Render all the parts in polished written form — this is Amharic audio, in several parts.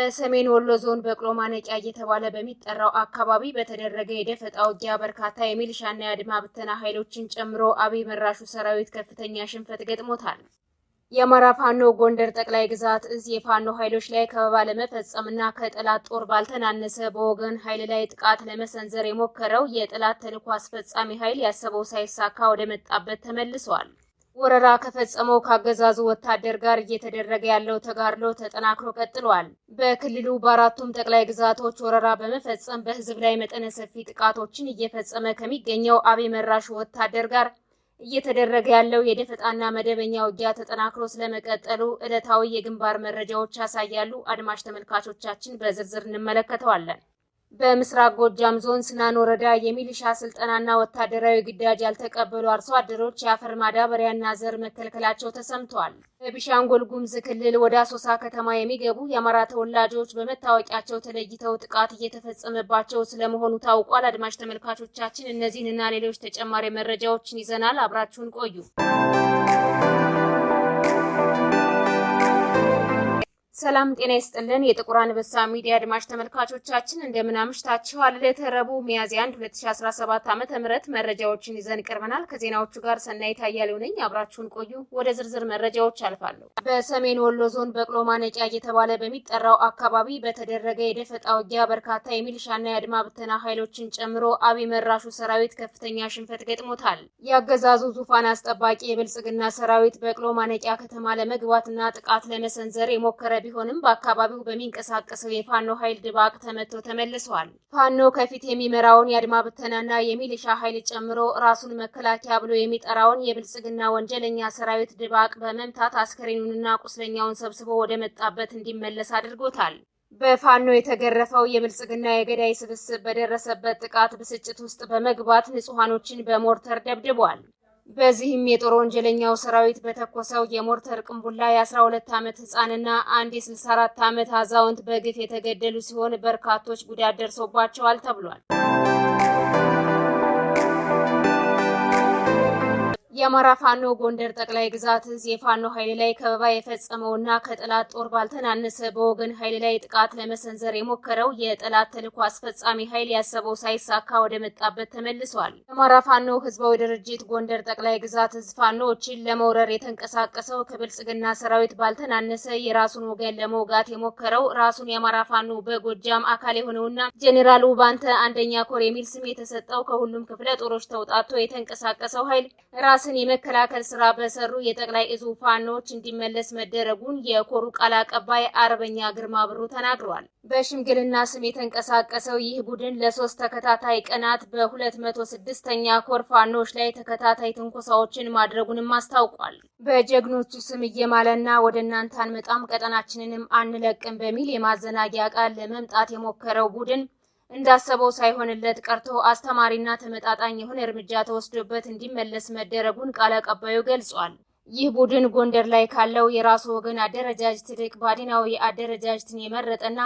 በሰሜን ወሎ ዞን በቅሎ ማነቂያ እየተባለ በሚጠራው አካባቢ በተደረገ የደፈጣ ውጊያ በርካታ የሚሊሻና የአድማ ብተና ኃይሎችን ጨምሮ አብይ መራሹ ሰራዊት ከፍተኛ ሽንፈት ገጥሞታል። የአማራ ፋኖ ጎንደር ጠቅላይ ግዛት እዝ የፋኖ ኃይሎች ላይ ከበባ ለመፈጸምና ከጠላት ጦር ባልተናነሰ በወገን ኃይል ላይ ጥቃት ለመሰንዘር የሞከረው የጠላት ተልዕኮ አስፈጻሚ ኃይል ያሰበው ሳይሳካ ወደ መጣበት ተመልሷል። ወረራ ከፈጸመው ካገዛዙ ወታደር ጋር እየተደረገ ያለው ተጋድሎ ተጠናክሮ ቀጥሏል። በክልሉ በአራቱም ጠቅላይ ግዛቶች ወረራ በመፈጸም በህዝብ ላይ መጠነ ሰፊ ጥቃቶችን እየፈጸመ ከሚገኘው አብይ መራሹ ወታደር ጋር እየተደረገ ያለው የደፈጣና መደበኛ ውጊያ ተጠናክሮ ስለመቀጠሉ ዕለታዊ የግንባር መረጃዎች ያሳያሉ። አድማጭ ተመልካቾቻችን በዝርዝር እንመለከተዋለን። በምስራቅ ጎጃም ዞን ስናን ወረዳ የሚሊሻ ስልጠናና ወታደራዊ ግዳጅ ያልተቀበሉ አርሶ አደሮች የአፈር ማዳበሪያና ዘር መከልከላቸው ተሰምቷል። በቤኒሻንጉል ጉሙዝ ክልል ወደ አሶሳ ከተማ የሚገቡ የአማራ ተወላጆች በመታወቂያቸው ተለይተው ጥቃት እየተፈጸመባቸው ስለመሆኑ ታውቋል። አድማጭ ተመልካቾቻችን እነዚህንና ሌሎች ተጨማሪ መረጃዎችን ይዘናል። አብራችሁን ቆዩ። ሰላም ጤና ይስጥልን። የጥቁር አንበሳ ሚዲያ አድማጭ ተመልካቾቻችን እንደምን አምሽታችኋል? ዕለተ ረቡዕ ሚያዝያ 1 2017 ዓ.ም መረጃዎችን ይዘን ቀርበናል። ከዜናዎቹ ጋር ሰናይት አያሌው ነኝ። አብራችሁን ቆዩ። ወደ ዝርዝር መረጃዎች አልፋለሁ። በሰሜን ወሎ ዞን በቅሎ ማነቂያ እየተባለ በሚጠራው አካባቢ በተደረገ የደፈጣ ውጊያ በርካታ የሚሊሻና የአድማ ብተና ኃይሎችን ጨምሮ አብይ መራሹ ሰራዊት ከፍተኛ ሽንፈት ገጥሞታል። የአገዛዙ ዙፋን አስጠባቂ የብልጽግና ሰራዊት በቅሎ ማነቂያ ከተማ ለመግባትና ጥቃት ለመሰንዘር የሞከረ ቢሆንም በአካባቢው በሚንቀሳቀሰው የፋኖ ኃይል ድባቅ ተመቶ ተመልሷል። ፋኖ ከፊት የሚመራውን የአድማ ብተናና የሚሊሻ ኃይል ጨምሮ ራሱን መከላከያ ብሎ የሚጠራውን የብልጽግና ወንጀለኛ ሰራዊት ድባቅ በመምታት አስከሬኑንና ቁስለኛውን ሰብስቦ ወደ መጣበት እንዲመለስ አድርጎታል። በፋኖ የተገረፈው የብልጽግና የገዳይ ስብስብ በደረሰበት ጥቃት ብስጭት ውስጥ በመግባት ንጹሃኖችን በሞርተር ደብድቧል። በዚህም የጦር ወንጀለኛው ሰራዊት በተኮሰው የሞርተር ቅንቡላ የ12 ዓመት ህፃንና አንድ የ64 ዓመት አዛውንት በግፍ የተገደሉ ሲሆን በርካቶች ጉዳት ደርሶባቸዋል ተብሏል። የአማራ ፋኖ ጎንደር ጠቅላይ ግዛት እዝ የፋኖ ኃይል ላይ ከበባ የፈጸመውና ከጠላት ጦር ባልተናነሰ በወገን ኃይል ላይ ጥቃት ለመሰንዘር የሞከረው የጠላት ተልዕኮ አስፈጻሚ ኃይል ያሰበው ሳይሳካ ወደ መጣበት ተመልሷል። የአማራ ፋኖ ህዝባዊ ድርጅት ጎንደር ጠቅላይ ግዛት እዝ ፋኖዎችን ለመውረር የተንቀሳቀሰው ከብልጽግና ሰራዊት ባልተናነሰ የራሱን ወገን ለመውጋት የሞከረው ራሱን የአማራ ፋኖ በጎጃም አካል የሆነውና ጄኔራል ውባንተ አንደኛ ኮር የሚል ስም የተሰጠው ከሁሉም ክፍለ ጦሮች ተውጣቶ የተንቀሳቀሰው ኃይል ራስን የመከላከል ስራ በሰሩ የጠቅላይ እዙ ፋኖች እንዲመለስ መደረጉን የኮሩ ቃል አቀባይ አርበኛ ግርማ ብሩ ተናግሯል። በሽምግልና ስም የተንቀሳቀሰው ይህ ቡድን ለ3 ተከታታይ ቀናት በ206ኛ ኮር ፋኖች ላይ ተከታታይ ትንኮሳዎችን ማድረጉንም አስታውቋል። በጀግኖቹ ስም እየማለና ወደ እናንተ አንመጣም ቀጠናችንንም አንለቅም በሚል የማዘናጊያ ቃል ለመምጣት የሞከረው ቡድን እንዳሰበው ሳይሆንለት ቀርቶ አስተማሪና ተመጣጣኝ የሆነ እርምጃ ተወስዶበት እንዲመለስ መደረጉን ቃል አቀባዩ ገልጿል። ይህ ቡድን ጎንደር ላይ ካለው የራሱ ወገን አደረጃጀት ይልቅ ባዲናዊ አደረጃጀትን የመረጠና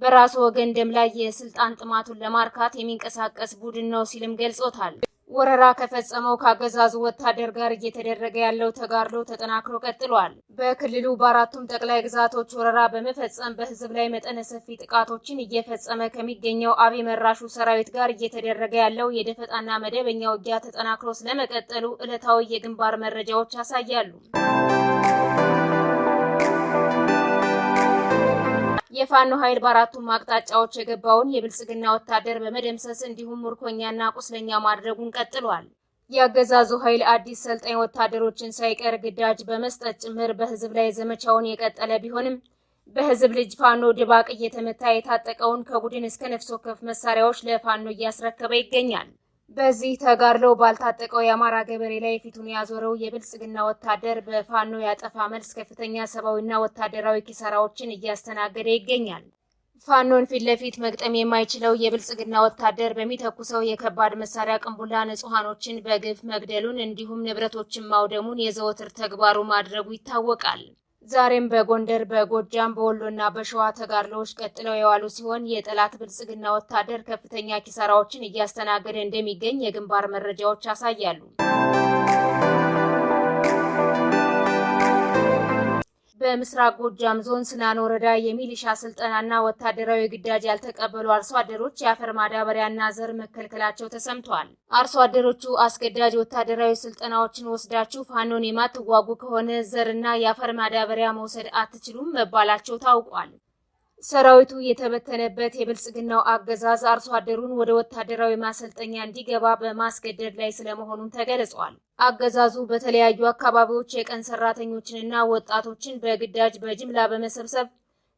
በራሱ ወገን ደም ላይ የስልጣን ጥማቱን ለማርካት የሚንቀሳቀስ ቡድን ነው ሲልም ገልጾታል። ወረራ ከፈጸመው ካገዛዙ ወታደር ጋር እየተደረገ ያለው ተጋድሎ ተጠናክሮ ቀጥሏል። በክልሉ በአራቱም ጠቅላይ ግዛቶች ወረራ በመፈጸም በህዝብ ላይ መጠነ ሰፊ ጥቃቶችን እየፈጸመ ከሚገኘው አብይ መራሹ ሰራዊት ጋር እየተደረገ ያለው የደፈጣና መደበኛ ውጊያ ተጠናክሮ ስለመቀጠሉ ዕለታዊ የግንባር መረጃዎች ያሳያሉ። የፋኖ ኃይል በአራቱም አቅጣጫዎች የገባውን የብልጽግና ወታደር በመደምሰስ እንዲሁም ምርኮኛና ቁስለኛ ማድረጉን ቀጥሏል። የአገዛዙ ኃይል አዲስ ሰልጣኝ ወታደሮችን ሳይቀር ግዳጅ በመስጠት ጭምር በህዝብ ላይ ዘመቻውን የቀጠለ ቢሆንም በህዝብ ልጅ ፋኖ ድባቅ እየተመታ የታጠቀውን ከቡድን እስከ ነፍስ ወከፍ መሳሪያዎች ለፋኖ እያስረከበ ይገኛል። በዚህ ተጋድሎ ባልታጠቀው የአማራ ገበሬ ላይ ፊቱን ያዞረው የብልጽግና ወታደር በፋኖ ያጠፋ መልስ ከፍተኛ ሰብአዊና ወታደራዊ ኪሳራዎችን እያስተናገደ ይገኛል። ፋኖን ፊት ለፊት መግጠም የማይችለው የብልጽግና ወታደር በሚተኩሰው የከባድ መሳሪያ ቅንቡላ ንጹሃኖችን በግፍ መግደሉን እንዲሁም ንብረቶችን ማውደሙን የዘወትር ተግባሩ ማድረጉ ይታወቃል። ዛሬም በጎንደር፣ በጎጃም፣ በወሎና በሸዋ ተጋድሎዎች ቀጥለው የዋሉ ሲሆን የጠላት ብልጽግና ወታደር ከፍተኛ ኪሳራዎችን እያስተናገደ እንደሚገኝ የግንባር መረጃዎች ያሳያሉ። በምስራቅ ጎጃም ዞን ስናን ወረዳ የሚሊሻ ስልጠናና ወታደራዊ ግዳጅ ያልተቀበሉ አርሶ አደሮች የአፈር ማዳበሪያና ዘር መከልከላቸው ተሰምቷል። አርሶ አደሮቹ አስገዳጅ ወታደራዊ ስልጠናዎችን ወስዳችሁ ፋኖን የማትዋጉ ከሆነ ዘርና የአፈር ማዳበሪያ መውሰድ አትችሉም መባላቸው ታውቋል። ሰራዊቱ የተበተነበት የብልጽግናው አገዛዝ አርሶ አደሩን ወደ ወታደራዊ ማሰልጠኛ እንዲገባ በማስገደድ ላይ ስለመሆኑም ተገልጿል። አገዛዙ በተለያዩ አካባቢዎች የቀን ሰራተኞችንና ወጣቶችን በግዳጅ በጅምላ በመሰብሰብ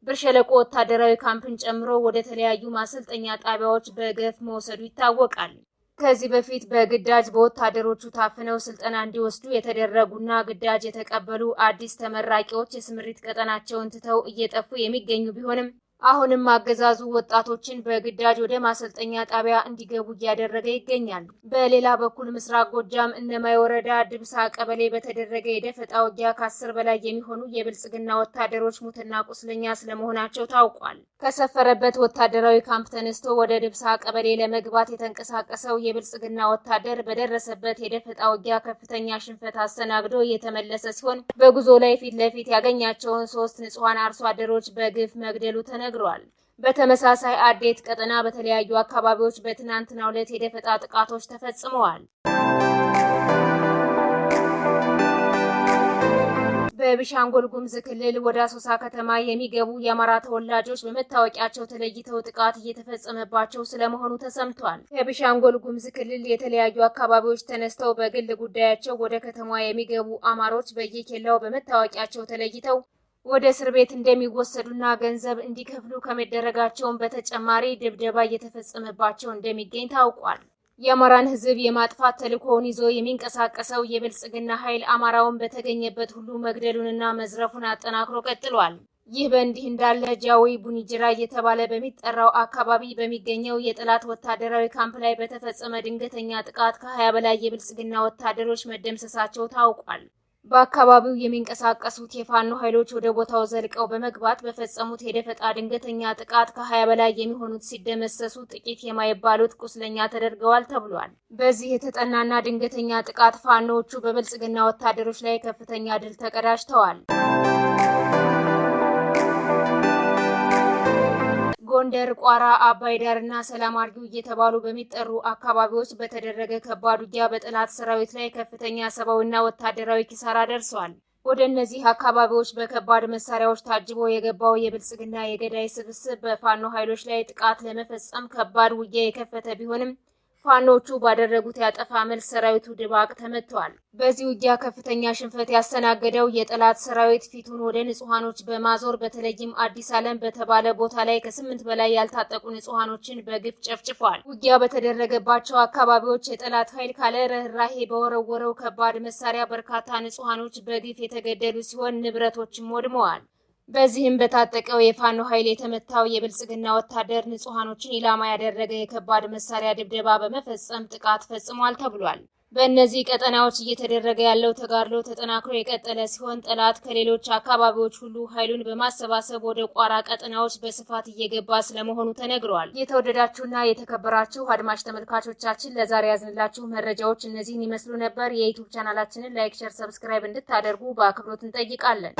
ብር ሸለቆ ወታደራዊ ካምፕን ጨምሮ ወደ ተለያዩ ማሰልጠኛ ጣቢያዎች በገፍ መውሰዱ ይታወቃል። ከዚህ በፊት በግዳጅ በወታደሮቹ ታፍነው ስልጠና እንዲወስዱ የተደረጉና ግዳጅ የተቀበሉ አዲስ ተመራቂዎች የስምሪት ቀጠናቸውን ትተው እየጠፉ የሚገኙ ቢሆንም አሁንም አገዛዙ ወጣቶችን በግዳጅ ወደ ማሰልጠኛ ጣቢያ እንዲገቡ እያደረገ ይገኛል። በሌላ በኩል ምስራቅ ጎጃም እነማይ ወረዳ ድብሳ ቀበሌ በተደረገ የደፈጣ ውጊያ ከ10 በላይ የሚሆኑ የብልጽግና ወታደሮች ሙትና ቁስለኛ ስለመሆናቸው ታውቋል። ከሰፈረበት ወታደራዊ ካምፕ ተነስቶ ወደ ድብሳ ቀበሌ ለመግባት የተንቀሳቀሰው የብልጽግና ወታደር በደረሰበት የደፈጣ ውጊያ ከፍተኛ ሽንፈት አስተናግዶ የተመለሰ ሲሆን በጉዞ ላይ ፊት ለፊት ያገኛቸውን 3 ንጹሃን አርሶ አደሮች በግፍ መግደሉ ተነግሯል። በተመሳሳይ አዴት ቀጠና በተለያዩ አካባቢዎች በትናንትናው ዕለት የደፈጣ ጥቃቶች ተፈጽመዋል። በቤኒሻንጉል ጉሙዝ ክልል ወደ አሶሳ ከተማ የሚገቡ የአማራ ተወላጆች በመታወቂያቸው ተለይተው ጥቃት እየተፈጸመባቸው ስለመሆኑ ተሰምቷል። ከቤኒሻንጉል ጉሙዝ ክልል የተለያዩ አካባቢዎች ተነስተው በግል ጉዳያቸው ወደ ከተማዋ የሚገቡ አማሮች በየኬላው በመታወቂያቸው ተለይተው ወደ እስር ቤት እንደሚወሰዱና ገንዘብ እንዲከፍሉ ከመደረጋቸውም በተጨማሪ ድብደባ እየተፈጸመባቸው እንደሚገኝ ታውቋል። የአማራን ሕዝብ የማጥፋት ተልዕኮውን ይዞ የሚንቀሳቀሰው የብልጽግና ኃይል አማራውን በተገኘበት ሁሉ መግደሉንና መዝረፉን አጠናክሮ ቀጥሏል። ይህ በእንዲህ እንዳለ ጃዊ ቡኒጅራ እየተባለ በሚጠራው አካባቢ በሚገኘው የጠላት ወታደራዊ ካምፕ ላይ በተፈጸመ ድንገተኛ ጥቃት ከ20 በላይ የብልጽግና ወታደሮች መደምሰሳቸው ታውቋል። በአካባቢው የሚንቀሳቀሱት የፋኖ ኃይሎች ወደ ቦታው ዘልቀው በመግባት በፈጸሙት የደፈጣ ድንገተኛ ጥቃት ከ20 በላይ የሚሆኑት ሲደመሰሱ ጥቂት የማይባሉት ቁስለኛ ተደርገዋል ተብሏል። በዚህ የተጠናና ድንገተኛ ጥቃት ፋኖዎቹ በብልጽግና ወታደሮች ላይ ከፍተኛ ድል ተቀዳጅተዋል። ጎንደር፣ ቋራ፣ አባይ ዳርና ሰላም አርጊው እየተባሉ በሚጠሩ አካባቢዎች በተደረገ ከባድ ውጊያ በጠላት ሰራዊት ላይ ከፍተኛ ሰብአዊና ወታደራዊ ኪሳራ ደርሷል። ወደ እነዚህ አካባቢዎች በከባድ መሳሪያዎች ታጅቦ የገባው የብልጽግና የገዳይ ስብስብ በፋኖ ኃይሎች ላይ ጥቃት ለመፈጸም ከባድ ውጊያ የከፈተ ቢሆንም ፋኖቹ ባደረጉት ያጠፋ መልስ ሰራዊቱ ድባቅ ተመቷል። በዚህ ውጊያ ከፍተኛ ሽንፈት ያስተናገደው የጠላት ሰራዊት ፊቱን ወደ ንጹሃኖች በማዞር በተለይም አዲስ ዓለም በተባለ ቦታ ላይ ከ8 በላይ ያልታጠቁ ንጹሃኖችን በግፍ ጨፍጭፏል። ውጊያ በተደረገባቸው አካባቢዎች የጠላት ኃይል ካለ ርህራሄ በወረወረው ከባድ መሳሪያ በርካታ ንጹሃኖች በግፍ የተገደሉ ሲሆን ንብረቶችም ወድመዋል። በዚህም በታጠቀው የፋኖ ኃይል የተመታው የብልጽግና ወታደር ንጹሃኖችን ኢላማ ያደረገ የከባድ መሳሪያ ድብደባ በመፈጸም ጥቃት ፈጽሟል ተብሏል። በእነዚህ ቀጠናዎች እየተደረገ ያለው ተጋድሎ ተጠናክሮ የቀጠለ ሲሆን ጠላት ከሌሎች አካባቢዎች ሁሉ ኃይሉን በማሰባሰብ ወደ ቋራ ቀጠናዎች በስፋት እየገባ ስለመሆኑ ተነግሯል። የተወደዳችሁና የተከበራችሁ አድማጭ ተመልካቾቻችን ለዛሬ ያዝንላችሁ መረጃዎች እነዚህን ይመስሉ ነበር። የዩቲዩብ ቻናላችንን ላይክ፣ ሼር፣ ሰብስክራይብ እንድታደርጉ በአክብሮት እንጠይቃለን።